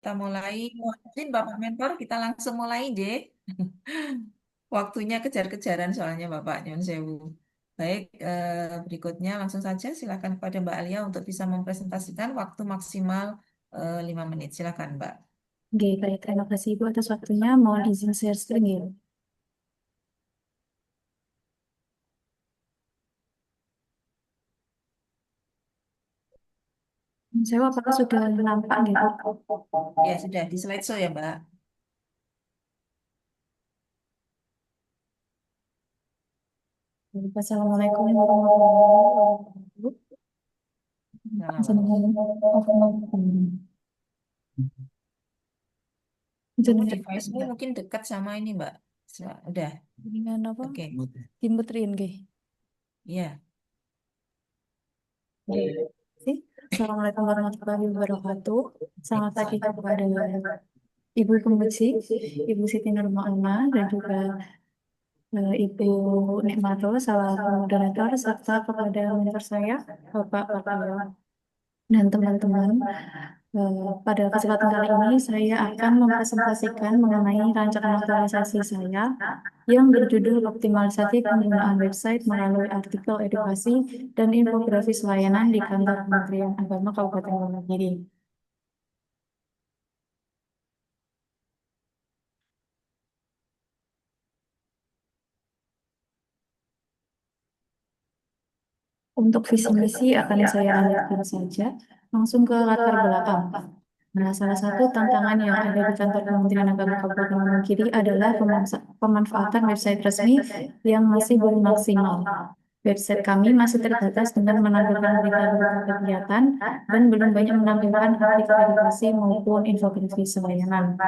kita mulai. Mungkin Bapak Mentor, kita langsung mulai, J. Waktunya kejar-kejaran soalnya Bapak Nyon Sewu. Baik, berikutnya langsung saja silakan kepada Mbak Alia untuk bisa mempresentasikan waktu maksimal 5 menit. Silakan, Mbak. Oke, baik. Terima kasih Ibu atas waktunya. Mohon izin share screen ya. Saya apakah sudah nampak gitu? Ya, sudah di slideshow ya, Mbak. Assalamualaikum warahmatullahi wabarakatuh. Nah, Assalamualaikum. kamu Jenengan device-mu mungkin dekat sama ini, Mbak. Udah, dengan apa? oke. Dimuterin, oke. Iya. Oke. Assalamualaikum warahmatullahi wabarakatuh. Selamat pagi kepada Ibu Pembesi, Ibu Siti Nurmala, dan juga Ibu Nikmatul, selaku moderator, serta kepada mentor saya, Bapak Papio, dan teman-teman. Pada kesempatan kali ini, saya akan mempresentasikan mengenai rancangan aktualisasi saya yang berjudul Optimalisasi Penggunaan Website melalui Artikel Edukasi dan Infografis Layanan di Kantor Kementerian Agama Kabupaten Wonogiri. Untuk visi misi akan saya lanjutkan saja langsung ke latar belakang. Nah, salah satu tantangan yang ada di kantor Kementerian Agama Kabupaten Wonogiri adalah pemanfaatan website resmi yang masih belum maksimal. Website kami masih terbatas dengan menampilkan berita-berita kegiatan dan belum banyak menampilkan artikel edukasi maupun infografis layanan.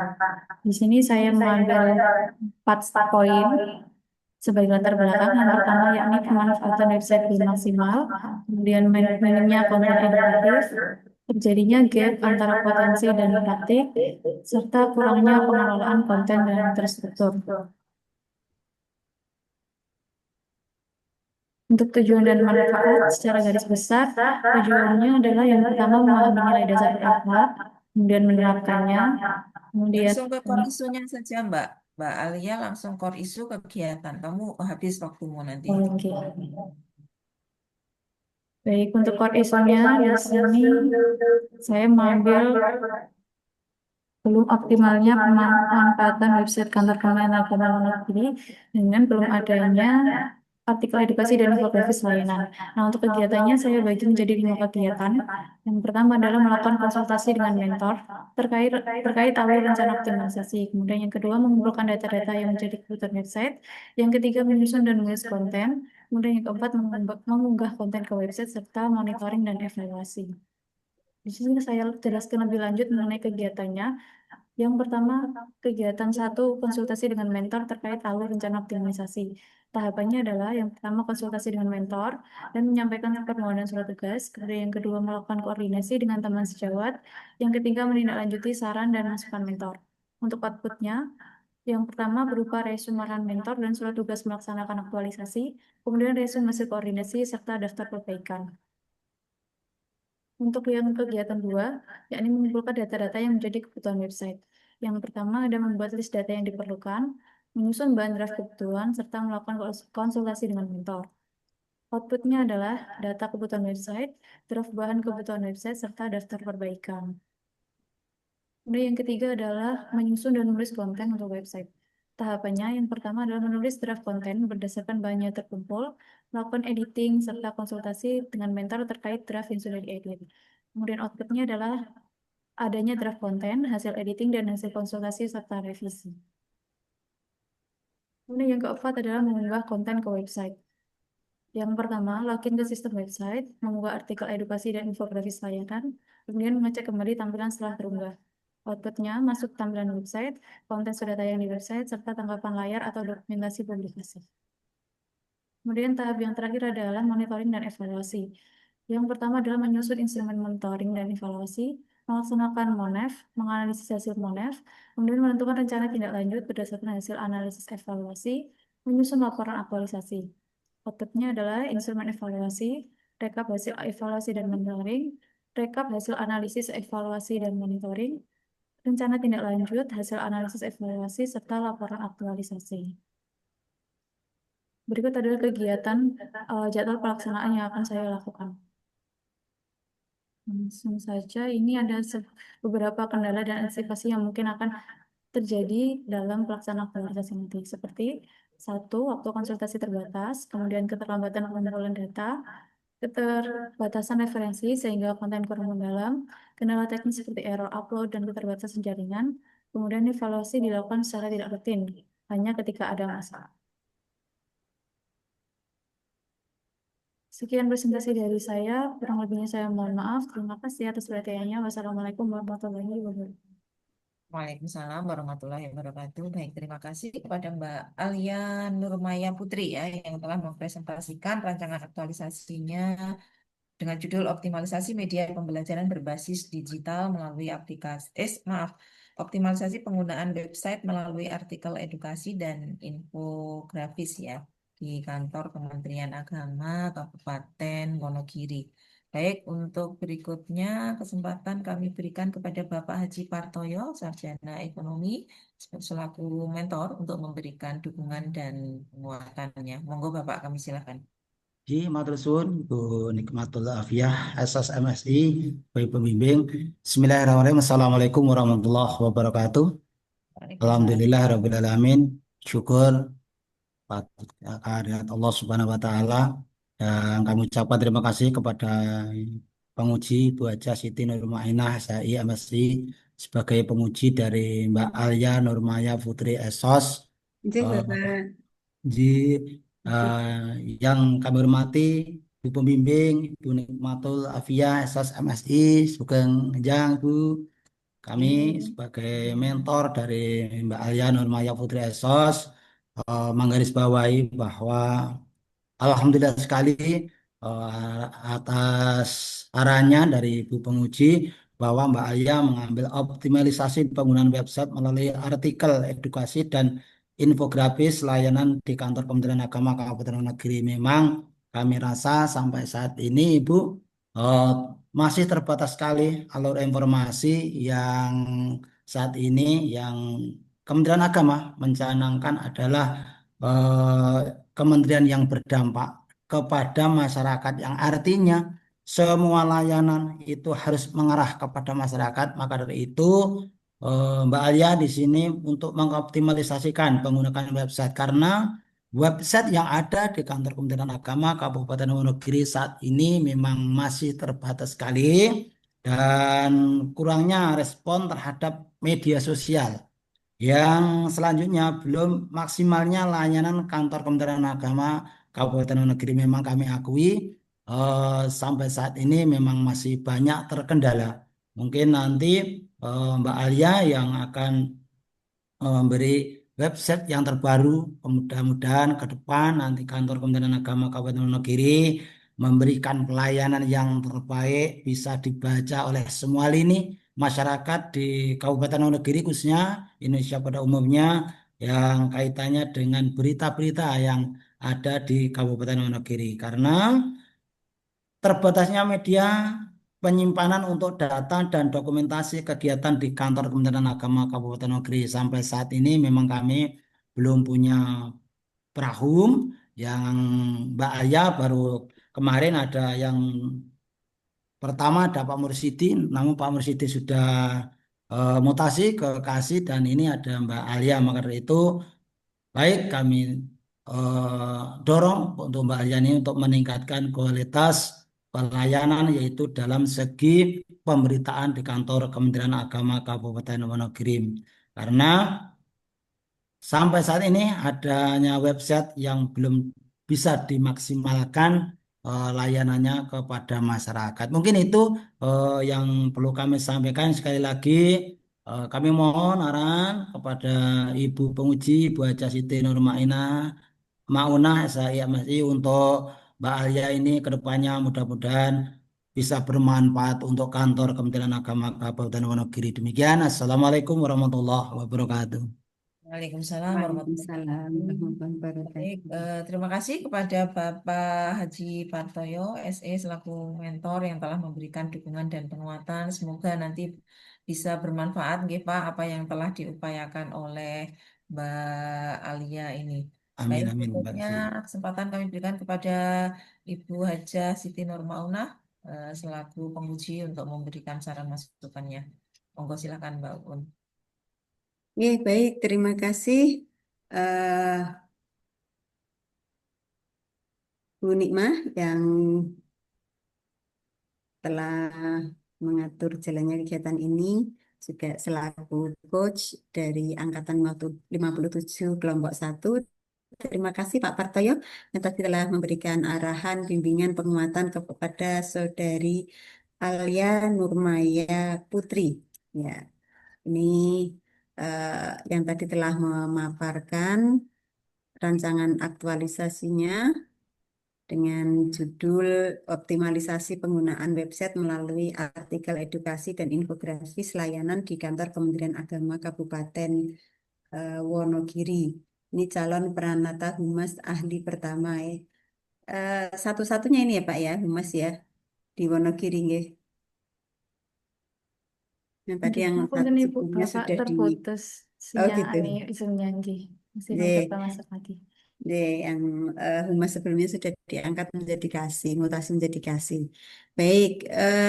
Di sini saya mengambil 4 poin sebagai latar belakang. Yang pertama yakni pemanfaatan website belum maksimal, kemudian minimnya konten edukatif, terjadinya gap antara potensi dan praktik, serta kurangnya pengelolaan konten dan terstruktur. Untuk tujuan dan manfaat secara garis besar, tujuannya adalah yang pertama memahami nilai dasar berakhlak, kemudian menerapkannya, kemudian Langsung ke core isunya saja, Mbak. Mbak Alia langsung core isu kegiatan. Kamu habis waktumu nanti. oke. Baik, untuk core isunya di sini saya mengambil belum optimalnya pemanfaatan website kantor Kementerian Agama Negeri dengan belum adanya artikel edukasi dan infografis layanan. Nah, untuk kegiatannya saya bagi menjadi 5 kegiatan. Yang pertama adalah melakukan konsultasi dengan mentor terkait terkait alur rencana optimalisasi. Kemudian yang kedua mengumpulkan data-data yang menjadi kebutuhan website. Yang ketiga menyusun dan menulis konten. Kemudian yang keempat mengunggah konten ke website serta monitoring dan evaluasi. Di sini saya jelaskan lebih lanjut mengenai kegiatannya. Yang pertama, kegiatan satu konsultasi dengan mentor terkait alur rencana optimalisasi. Tahapannya adalah yang pertama konsultasi dengan mentor dan menyampaikan permohonan surat tugas. Kemudian yang kedua melakukan koordinasi dengan teman sejawat. Yang ketiga menindaklanjuti saran dan masukan mentor. Untuk outputnya, yang pertama berupa resume arahan mentor dan surat tugas melaksanakan aktualisasi, kemudian resume hasil koordinasi serta daftar perbaikan. Untuk yang kegiatan dua, yakni mengumpulkan data-data yang menjadi kebutuhan website. Yang pertama ada membuat list data yang diperlukan, menyusun bahan draft kebutuhan, serta melakukan konsultasi dengan mentor. Outputnya adalah data kebutuhan website, draft bahan kebutuhan website, serta daftar perbaikan. Kemudian yang ketiga adalah menyusun dan menulis konten untuk website. Tahapannya yang pertama adalah menulis draft konten berdasarkan bahannya terkumpul, melakukan editing, serta konsultasi dengan mentor terkait draft yang sudah diedit. Kemudian outputnya adalah adanya draft konten, hasil editing, dan hasil konsultasi serta revisi. Kemudian yang keempat adalah mengunggah konten ke website. Yang pertama, login ke sistem website, mengunggah artikel edukasi dan infografis layanan, kemudian mengecek kembali tampilan setelah terunggah. Outputnya masuk tampilan website, konten sudah tayang di website, serta tanggapan layar atau dokumentasi publikasi. Kemudian tahap yang terakhir adalah monitoring dan evaluasi. Yang pertama adalah menyusun instrumen monitoring dan evaluasi, melaksanakan MONEF, menganalisis hasil MONEF, kemudian menentukan rencana tindak lanjut berdasarkan hasil analisis evaluasi, menyusun laporan aktualisasi. Outputnya adalah instrumen evaluasi, rekap hasil evaluasi dan monitoring, rekap hasil analisis evaluasi dan monitoring, rencana tindak lanjut, hasil analisis evaluasi, serta laporan aktualisasi. Berikut adalah kegiatan jadwal pelaksanaan yang akan saya lakukan. Langsung saja, ini ada beberapa kendala dan antisipasi yang mungkin akan terjadi dalam pelaksanaan aktualisasi nanti. Seperti satu, waktu konsultasi terbatas, kemudian keterlambatan pengumpulan data, keterbatasan referensi sehingga konten kurang mendalam, kendala teknis seperti error upload dan keterbatasan jaringan, kemudian evaluasi dilakukan secara tidak rutin, hanya ketika ada masalah. Sekian presentasi dari saya, kurang lebihnya saya mohon maaf. Terima kasih atas perhatiannya. Wassalamualaikum warahmatullahi wabarakatuh. Waalaikumsalam warahmatullahi wabarakatuh. Baik, terima kasih kepada Mbak Alia Nurmaya Putri ya yang telah mempresentasikan rancangan aktualisasinya dengan judul Optimalisasi Media Pembelajaran Berbasis Digital melalui aplikasi, maaf, optimalisasi penggunaan website melalui artikel edukasi dan infografis ya di kantor Kementerian Agama Kabupaten Wonogiri. Baik, untuk berikutnya kesempatan kami berikan kepada Bapak Haji Partoyo, Sarjana Ekonomi, selaku mentor untuk memberikan dukungan dan penguatannya. Monggo Bapak, kami silakan. Ji, matur suwun, Bu Nikmatul Afiyah, Asas MSI, Bapak Pembimbing. Bismillahirrahmanirrahim. Assalamualaikum warahmatullahi wabarakatuh. Waalaikumsalam. Alhamdulillah Rabbil Alamin. Syukur patut kehadirat Allah Subhanahu wa Ta'ala. Dan kami ucapkan terima kasih kepada penguji Bu Haja Siti Nurmainah SAI MSI sebagai penguji dari Mbak Alia Nurmaya Putri Esos. Cek Eh, Bapak. Ji, eh, yang kami hormati Bu Pembimbing, Bu Nikmatul Afiyah, SS MSI, Sugeng Njang, Bu. Kami Hmm. sebagai mentor dari Mbak Alia Nurmaya Putri Esos, menggarisbawahi bahwa Alhamdulillah sekali atas arahannya dari Ibu Penguji bahwa Mbak Alia mengambil optimalisasi penggunaan website melalui artikel edukasi dan infografis layanan di kantor Kementerian Agama Kabupaten Wonogiri. Memang kami rasa sampai saat ini Ibu eh, masih terbatas sekali alur informasi yang saat ini yang Kementerian Agama mencanangkan adalah eh, kementerian yang berdampak kepada masyarakat yang artinya semua layanan itu harus mengarah kepada masyarakat. Maka dari itu Mbak Alia di sini untuk mengoptimalisasikan penggunaan website karena website yang ada di kantor Kementerian Agama Kabupaten Wonogiri saat ini memang masih terbatas sekali dan kurangnya respon terhadap media sosial. Yang selanjutnya belum maksimalnya layanan kantor Kementerian Agama Kabupaten Wonogiri memang kami akui sampai saat ini memang masih banyak terkendala. Mungkin nanti Mbak Alia yang akan memberi website yang terbaru. Mudah-mudahan ke depan nanti kantor Kementerian Agama Kabupaten Wonogiri memberikan pelayanan yang terbaik bisa dibaca oleh semua lini masyarakat di Kabupaten Wonogiri khususnya Indonesia pada umumnya yang kaitannya dengan berita-berita yang ada di Kabupaten Wonogiri karena terbatasnya media penyimpanan untuk data dan dokumentasi kegiatan di kantor Kementerian Agama Kabupaten Negeri sampai saat ini memang kami belum punya Prahum yang Mbak Aya baru kemarin ada yang pertama ada Pak Mursidi, namun Pak Mursidi sudah mutasi ke Kasih dan ini ada Mbak Alia. Maka dari itu baik, kami dorong untuk Mbak Aryani untuk meningkatkan kualitas pelayanan yaitu dalam segi pemberitaan di kantor Kementerian Agama Kabupaten Wonogiri. Karena sampai saat ini adanya website yang belum bisa dimaksimalkan layanannya kepada masyarakat. Mungkin itu yang perlu kami sampaikan. Sekali lagi kami mohon arahan kepada Ibu Penguji, Ibu Haja Siti Nurmainah, Maunah SAI untuk Mbak Alia ini ke depannya mudah-mudahan bisa bermanfaat untuk kantor Kementerian Agama Kabupaten Wonogiri. Demikian. Assalamualaikum warahmatullahi wabarakatuh. Waalaikumsalam warahmatullahi Waalaikumsalam wabarakatuh. warahmatullahi Baik, wabarakatuh. terima kasih kepada Bapak Haji Partoyo, SE selaku mentor yang telah memberikan dukungan dan penguatan. Semoga nanti bisa bermanfaat nggih Pak apa yang telah diupayakan oleh Mbak Alia ini. Amin, Baik, amin, Mbak berikutnya Desi. kesempatan kami berikan kepada Ibu Hajah Siti Nurmaunah selaku penguji untuk memberikan saran masukannya. Monggo silakan Mbak Un. Ya, baik, terima kasih eh Bu Nikmah yang telah mengatur jalannya kegiatan ini, juga selaku coach dari Angkatan 57 Kelompok 1. Terima kasih Pak Partoyo yang tadi telah memberikan arahan, bimbingan, penguatan kepada Saudari Alia Nurmaya Putri. Ya, ini yang tadi telah memaparkan rancangan aktualisasinya dengan judul optimalisasi penggunaan website melalui artikel edukasi dan infografis layanan di kantor Kementerian Agama Kabupaten Wonogiri. Ini calon Pranata Humas ahli pertama ya. Satu-satunya ini ya Pak ya, Humas ya di Wonogiri nggih. Yang tadi Nggih, yang ngapunten Ibu, sebelumnya Bapak sudah di. terputus Oh sinyal gitu. isinya nggih. Masih Nggih. mencoba masuk lagi. Yang humas sebelumnya sudah diangkat menjadi kasih, mutasi menjadi kasih. Baik,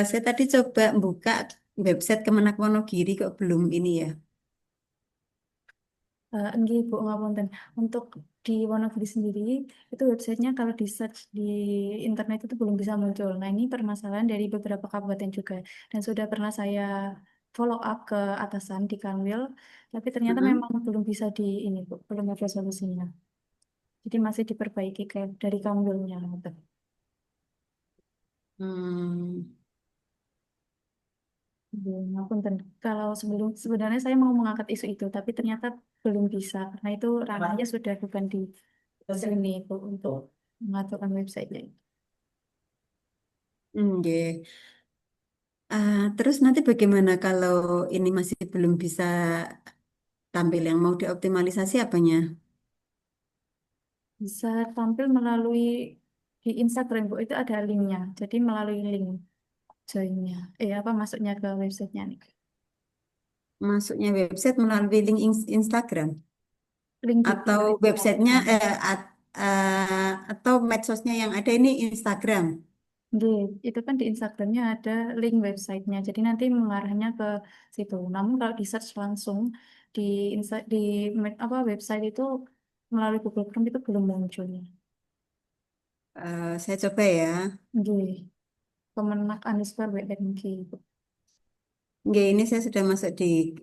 saya tadi coba buka website Kemenak Wonogiri kok belum ini ya. Nggih, Bu, ngapunten. Untuk di Wonogiri sendiri, itu websitenya kalau di search di internet itu belum bisa muncul. Nah, ini permasalahan dari beberapa kabupaten juga. Dan sudah pernah saya follow up ke atasan di Kanwil, tapi ternyata Mm-mm. memang belum bisa di ini, Bu, belum ada solusinya. Jadi masih diperbaiki ke dari Kanwilnya. Gitu. Hmm, Ngapunten. Kalau sebelum sebenarnya saya mau mengangkat isu itu, tapi ternyata belum bisa karena itu ranahnya sudah bukan di sini Bu, untuk mengaturkan websitenya. nggih. Terus nanti bagaimana kalau ini masih belum bisa tampil yang mau dioptimalisasi apanya? Bisa tampil melalui di Instagram Bu, itu ada linknya. Jadi melalui link joinnya. Apa masuknya ke websitenya nih? Masuknya website melalui link Instagram Link di atau bio websitenya Instagram. atau medsosnya yang ada ini Instagram. Nggih, itu kan di Instagramnya ada link websitenya, jadi nanti mengarahnya ke situ. Namun kalau di search langsung di di website itu melalui Google Chrome itu belum muncul. Saya coba ya. Nggih, Kemenak underscore WNG itu. Nggih, ini saya sudah masuk di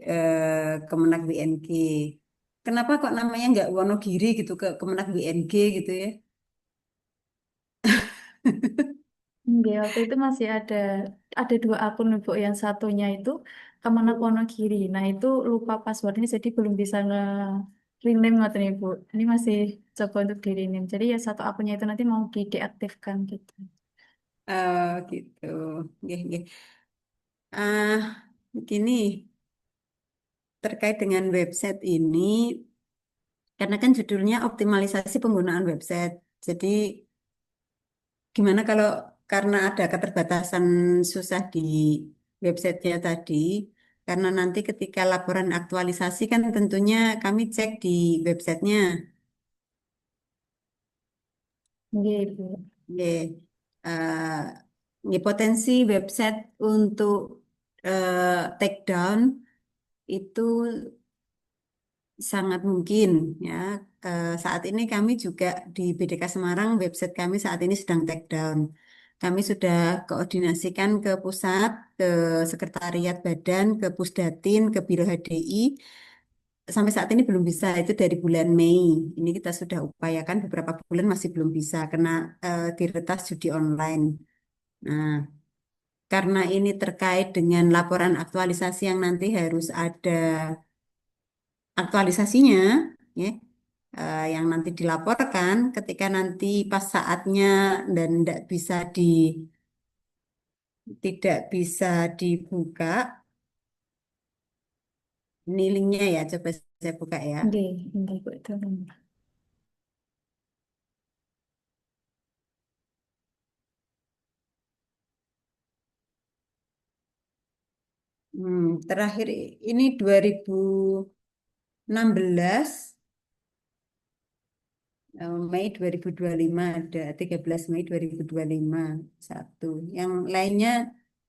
Kemenak BNG. Kenapa kok namanya nggak Wonogiri gitu ke Kemenak BNG gitu ya? Nggih, waktu itu masih ada dua akun Bu, yang satunya itu Kemenak Wonogiri. Nah itu lupa passwordnya, jadi belum bisa rename ngoten Ibu. Ini masih coba untuk di rename. Jadi ya satu akunnya itu nanti mau di deaktifkan gitu. Gitu. Nggih, nggih. Begini, terkait dengan website ini, karena kan judulnya optimalisasi penggunaan website. Jadi gimana kalau karena ada keterbatasan susah di websitenya tadi, karena nanti ketika laporan aktualisasi kan tentunya kami cek di websitenya. Nggih, Bu. Nggih. Nggih, potensi website untuk take down itu sangat mungkin ya. Saat ini kami juga di BDK Semarang, website kami saat ini sedang take down. Kami sudah koordinasikan ke pusat, ke sekretariat badan, ke Pusdatin, ke Biro HDI. Sampai saat ini belum bisa, itu dari bulan Mei. Ini kita sudah upayakan beberapa bulan masih belum bisa karena diretas judi online. Nah, karena ini terkait dengan laporan aktualisasi yang nanti harus ada aktualisasinya, ya, yang nanti dilaporkan ketika nanti pas saatnya dan tidak bisa dibuka. Ini linknya ya, coba saya buka ya. Nggih, nggih, Bu, itu. Terakhir ini 2016, Mei 2025 ada 13 Mei 2025 satu. Yang lainnya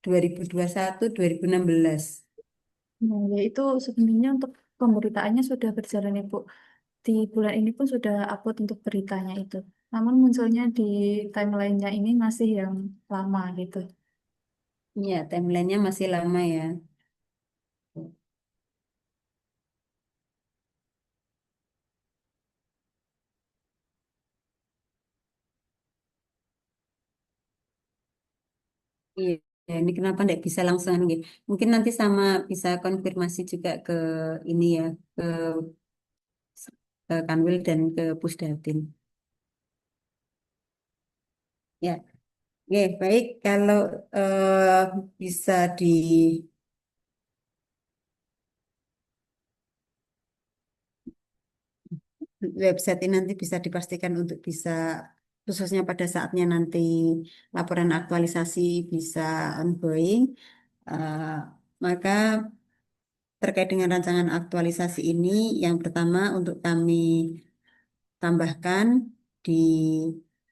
2021, 2016. Nah, ya itu sebenarnya untuk pemberitaannya sudah berjalan ya Bu. Di bulan ini pun sudah upload untuk beritanya itu. Namun munculnya di timelinenya ini masih yang lama gitu. Ya, timelinenya masih lama ya. Iya, ya, ini kenapa nggak bisa langsung gitu? Mungkin nanti sama bisa konfirmasi juga ke ini ya, ke, ke Kanwil dan ke Pusdatin. Ya, oke, baik. Kalau bisa di website ini nanti bisa dipastikan untuk bisa khususnya pada saatnya nanti laporan aktualisasi bisa ongoing, eh, maka terkait dengan rancangan aktualisasi ini, yang pertama untuk kami tambahkan di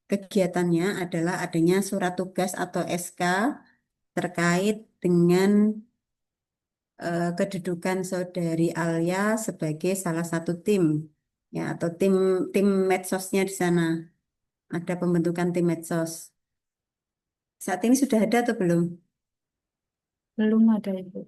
kegiatannya adalah adanya surat tugas atau SK terkait dengan kedudukan Saudari Alia sebagai salah satu tim, ya, atau tim tim medsosnya di sana. Ada pembentukan tim medsos. Saat ini sudah ada atau belum? Belum ada itu.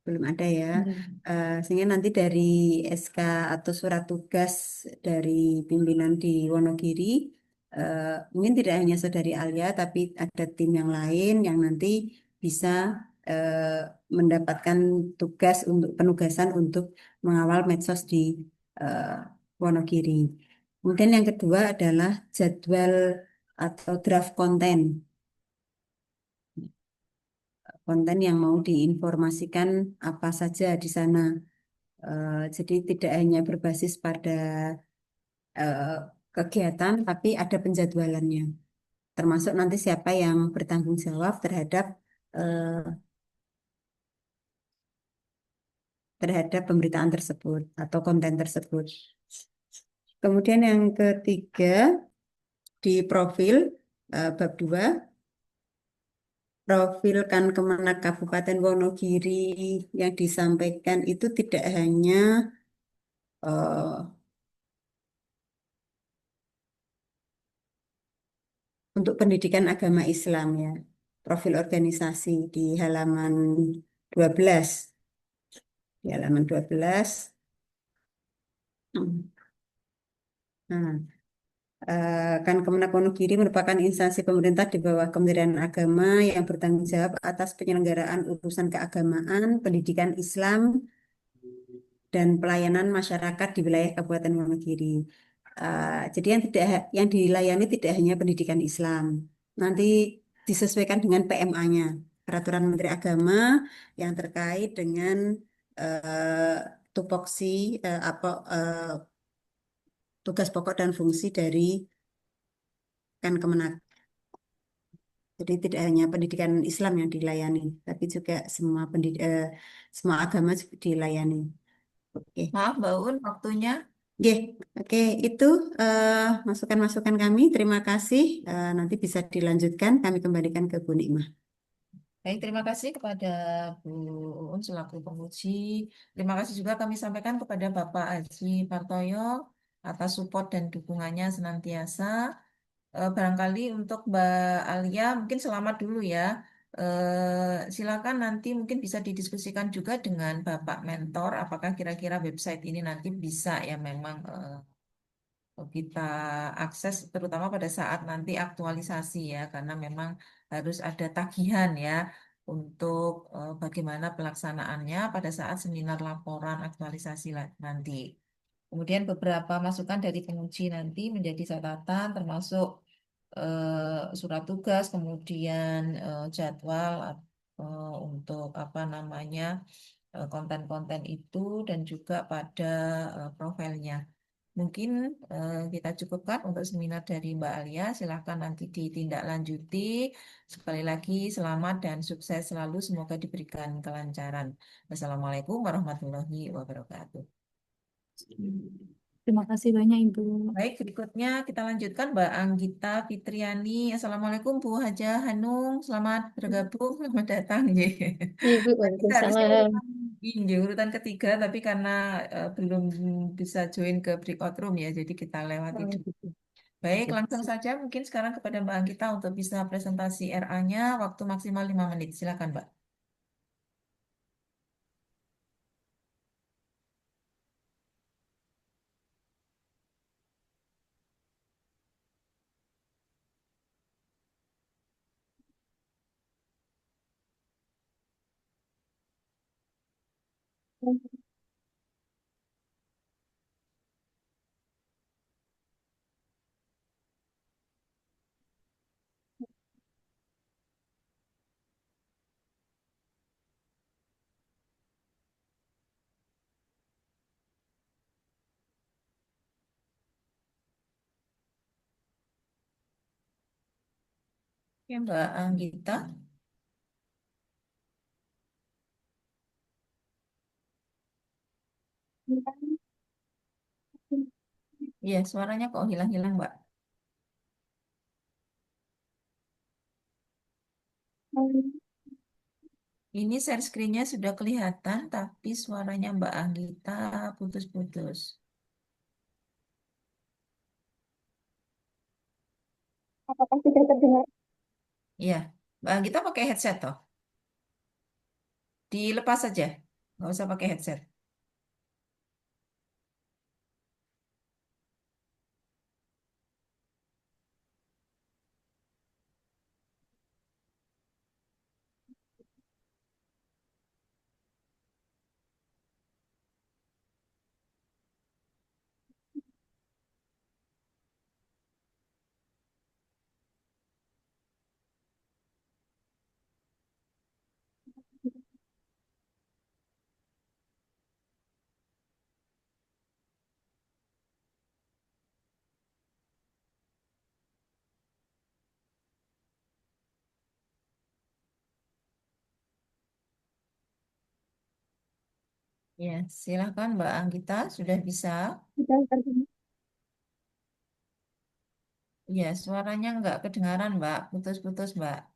Belum ada ya. Hmm. Sehingga nanti dari SK atau surat tugas dari pimpinan di Wonogiri, eh, mungkin tidak hanya Saudari Alia, tapi ada tim yang lain yang nanti bisa eh, mendapatkan tugas untuk penugasan untuk mengawal medsos di eh, Wonogiri. Kemudian yang kedua adalah jadwal atau draft konten. Konten yang mau diinformasikan apa saja di sana. Jadi tidak hanya berbasis pada eh, kegiatan, tapi ada penjadwalannya. Termasuk nanti siapa yang bertanggung jawab terhadap eh, terhadap pemberitaan tersebut atau konten tersebut. Kemudian yang ketiga di profil bab 2, profil Kan Kemenak Kabupaten Wonogiri yang disampaikan itu tidak hanya eh, untuk pendidikan agama Islam ya. Profil organisasi di halaman 12. Di halaman 12. Nah, kan Kemenak Wonogiri merupakan instansi pemerintah di bawah Kementerian Agama yang bertanggung jawab atas penyelenggaraan urusan keagamaan, pendidikan Islam, dan pelayanan masyarakat di wilayah Kabupaten Wonogiri. Jadi yang dilayani tidak hanya pendidikan Islam. Nanti disesuaikan dengan PMA-nya, Peraturan Menteri Agama yang terkait dengan eh, tupoksi apa tugas pokok dan fungsi dari Kan Kemenak. Jadi tidak hanya pendidikan Islam yang dilayani, tapi juga semua agama juga dilayani. Oke. Maaf, Mbak Un, waktunya. Oke, oke, itu eh, masukan-masukan kami. Terima kasih. Nanti bisa dilanjutkan. Kami kembalikan ke Bu Nikmah. Baik, terima kasih kepada Bu Uun selaku penguji. Terima kasih juga kami sampaikan kepada Bapak Haji Partoyo atas support dan dukungannya senantiasa. Barangkali untuk Mbak Alia mungkin selamat dulu ya. Silakan nanti mungkin bisa didiskusikan juga dengan Bapak Mentor. Apakah kira-kira website ini nanti bisa ya memang kita akses terutama pada saat nanti aktualisasi ya karena memang harus ada tagihan ya untuk bagaimana pelaksanaannya pada saat seminar laporan aktualisasi nanti. Kemudian beberapa masukan dari penguji nanti menjadi catatan termasuk surat tugas, kemudian jadwal untuk apa namanya konten-konten itu dan juga pada profilnya. Mungkin kita cukupkan untuk seminar dari Mbak Alia. Silahkan nanti ditindaklanjuti. Sekali lagi selamat dan sukses selalu. Semoga diberikan kelancaran. Wassalamualaikum warahmatullahi wabarakatuh. Terima kasih banyak Ibu. Baik, berikutnya kita lanjutkan Mbak Anggita Fitriani. Assalamualaikum Bu Haja Hanung. Selamat bergabung, selamat datang. Ibu, Kita harusnya Waalaikumsalam. urutan ketiga, tapi karena belum bisa join ke breakout room ya, jadi kita lewati Oh, dulu. gitu. Baik, Oke. langsung saja mungkin sekarang kepada Mbak Anggita untuk bisa presentasi RA-nya, waktu maksimal 5 menit. Silakan Mbak. Oke, Mbak Anggita. Iya, suaranya kok hilang-hilang Mbak. Ini share screen-nya sudah kelihatan, tapi suaranya Mbak Anggita putus-putus. Apakah sudah terdengar? Iya, Mbak Anggita pakai headset toh? Dilepas saja, nggak usah pakai headset. Ya, silakan Mbak Anggita, sudah bisa. Sudah terdengar. Ya, suaranya nggak kedengaran Mbak, putus-putus Mbak.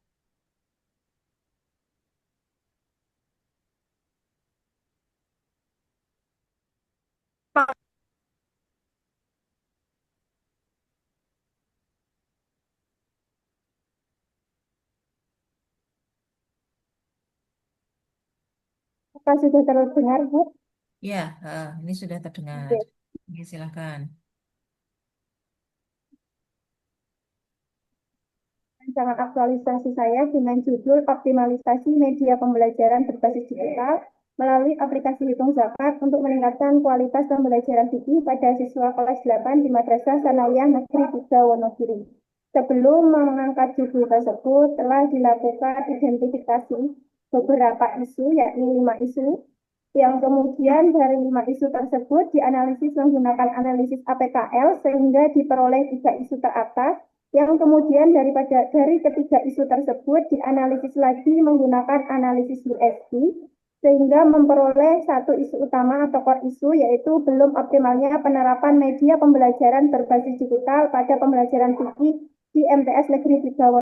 Apakah sudah terdengar, Bu? Ya, ini sudah terdengar. Oke. Oke, silakan. Rancangan aktualisasi saya dengan judul Optimalisasi Media Pembelajaran Berbasis Digital melalui aplikasi Hitung Zakat untuk meningkatkan kualitas pembelajaran fikih pada siswa kelas 8 di Madrasah Sanawiyah Negeri 3 Wonogiri. Sebelum mengangkat judul tersebut, telah dilakukan identifikasi beberapa isu, yakni 5 isu, yang kemudian dari 5 isu tersebut dianalisis menggunakan analisis APKL sehingga diperoleh 3 isu teratas, yang kemudian dari ketiga isu tersebut dianalisis lagi menggunakan analisis USP sehingga memperoleh satu isu utama atau core isu, yaitu belum optimalnya penerapan media pembelajaran berbasis digital pada pembelajaran fikih di MTS Negeri 3